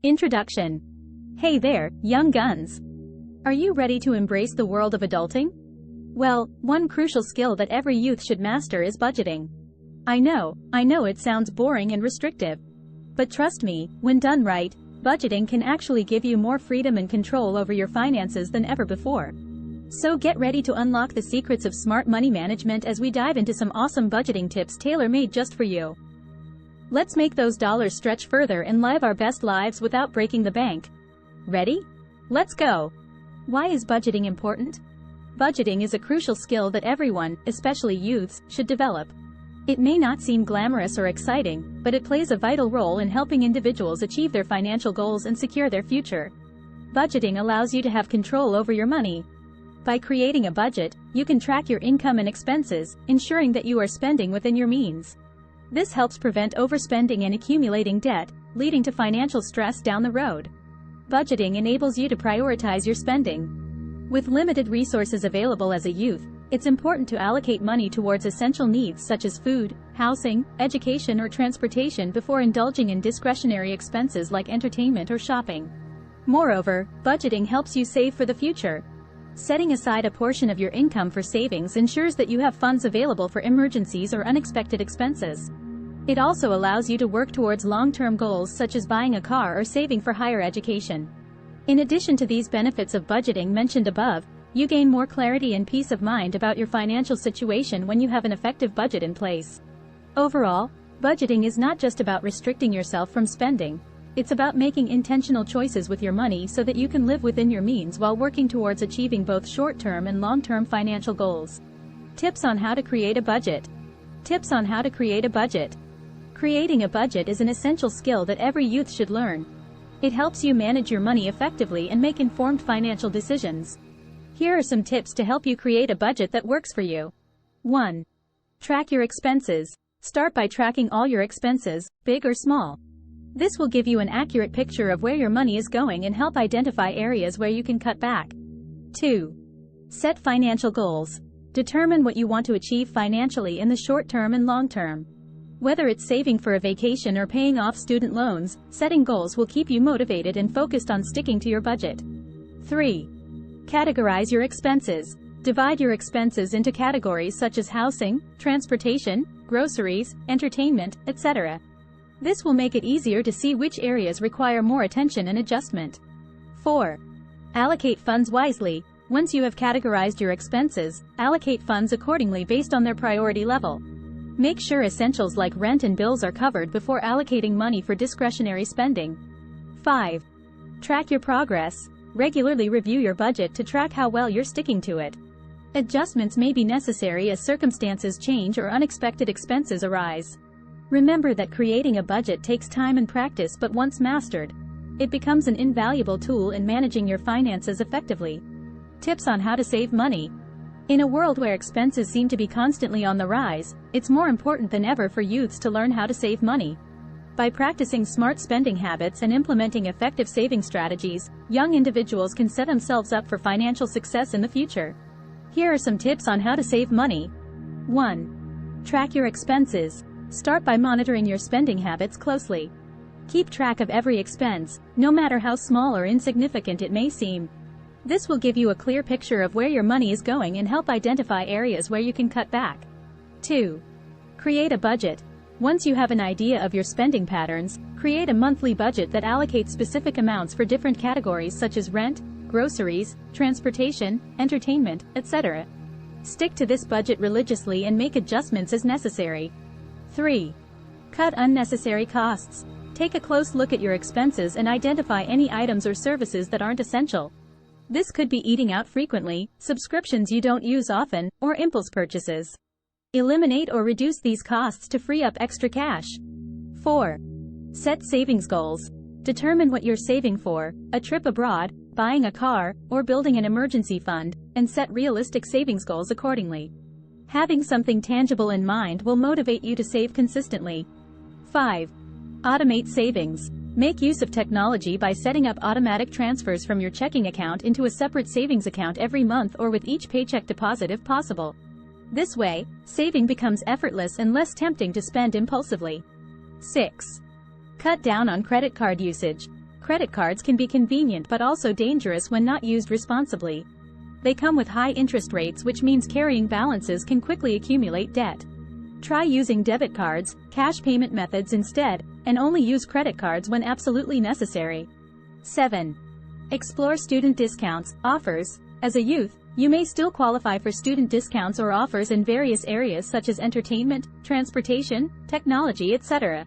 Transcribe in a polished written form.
Introduction. Hey there, young guns. Are you ready to embrace the world of adulting? Well, one crucial skill that every youth should master is budgeting. I know it sounds boring and restrictive. But trust me, when done right, budgeting can actually give you more freedom and control over your finances than ever before. So get ready to unlock the secrets of smart money management as we dive into some awesome budgeting tips tailor-made just for you. Let's make those dollars stretch further and live our best lives without breaking the bank. Ready? Let's go! Why is budgeting important? Budgeting is a crucial skill that everyone, especially youths, should develop. It may not seem glamorous or exciting, but it plays a vital role in helping individuals achieve their financial goals and secure their future. Budgeting allows you to have control over your money. By creating a budget, you can track your income and expenses, ensuring that you are spending within your means. This helps prevent overspending and accumulating debt, leading to financial stress down the road. Budgeting enables you to prioritize your spending. With limited resources available as a youth, it's important to allocate money towards essential needs such as food, housing, education or transportation before indulging in discretionary expenses like entertainment or shopping. Moreover, budgeting helps you save for the future. Setting aside a portion of your income for savings ensures that you have funds available for emergencies or unexpected expenses. It also allows you to work towards long-term goals such as buying a car or saving for higher education. In addition to these benefits of budgeting mentioned above, you gain more clarity and peace of mind about your financial situation when you have an effective budget in place. Overall, budgeting is not just about restricting yourself from spending. It's about making intentional choices with your money so that you can live within your means while working towards achieving both short-term and long-term financial goals. Tips on how to create a budget. Tips on how to create a budget. Creating a budget is an essential skill that every youth should learn. It helps you manage your money effectively and make informed financial decisions. Here are some tips to help you create a budget that works for you. 1. Track your expenses. Start by tracking all your expenses, big or small. This will give you an accurate picture of where your money is going and help identify areas where you can cut back. 2. Set financial goals. Determine what you want to achieve financially in the short term and long term. Whether it's saving for a vacation or paying off student loans, setting goals will keep you motivated and focused on sticking to your budget. 3. Categorize your expenses. Divide your expenses into categories such as housing, transportation, groceries, entertainment, etc. This will make it easier to see which areas require more attention and adjustment. 4. Allocate funds wisely. Once you have categorized your expenses, allocate funds accordingly based on their priority level. Make sure essentials like rent and bills are covered before allocating money for discretionary spending. 5. Track your progress. Regularly review your budget to track how well you're sticking to it. Adjustments may be necessary as circumstances change or unexpected expenses arise. Remember that creating a budget takes time and practice, but once mastered, it becomes an invaluable tool in managing your finances effectively. Tips on how to save money. In a world where expenses seem to be constantly on the rise, it's more important than ever for youths to learn how to save money. By practicing smart spending habits and implementing effective saving strategies, young individuals can set themselves up for financial success in the future. Here are some tips on how to save money. 1. Track your expenses. Start by monitoring your spending habits closely. Keep track of every expense, no matter how small or insignificant it may seem. This will give you a clear picture of where your money is going and help identify areas where you can cut back. 2. Create a budget. Once you have an idea of your spending patterns, create a monthly budget that allocates specific amounts for different categories such as rent, groceries, transportation, entertainment, etc. Stick to this budget religiously and make adjustments as necessary. 3. Cut unnecessary costs. Take a close look at your expenses and identify any items or services that aren't essential. This could be eating out frequently, subscriptions you don't use often, or impulse purchases. Eliminate or reduce these costs to free up extra cash. 4. Set savings goals. Determine what you're saving for, a trip abroad, buying a car, or building an emergency fund, and set realistic savings goals accordingly. Having something tangible in mind will motivate you to save consistently. 5. Automate savings. Make use of technology by setting up automatic transfers from your checking account into a separate savings account every month or with each paycheck deposit if possible. This way, saving becomes effortless and less tempting to spend impulsively. 6. Cut down on credit card usage. Credit cards can be convenient but also dangerous when not used responsibly. They come with high interest rates, which means carrying balances can quickly accumulate debt. Try using debit cards, cash payment methods instead, and only use credit cards when absolutely necessary. 7. Explore student discounts, offers. As a youth, you may still qualify for student discounts or offers in various areas such as entertainment, transportation, technology, etc.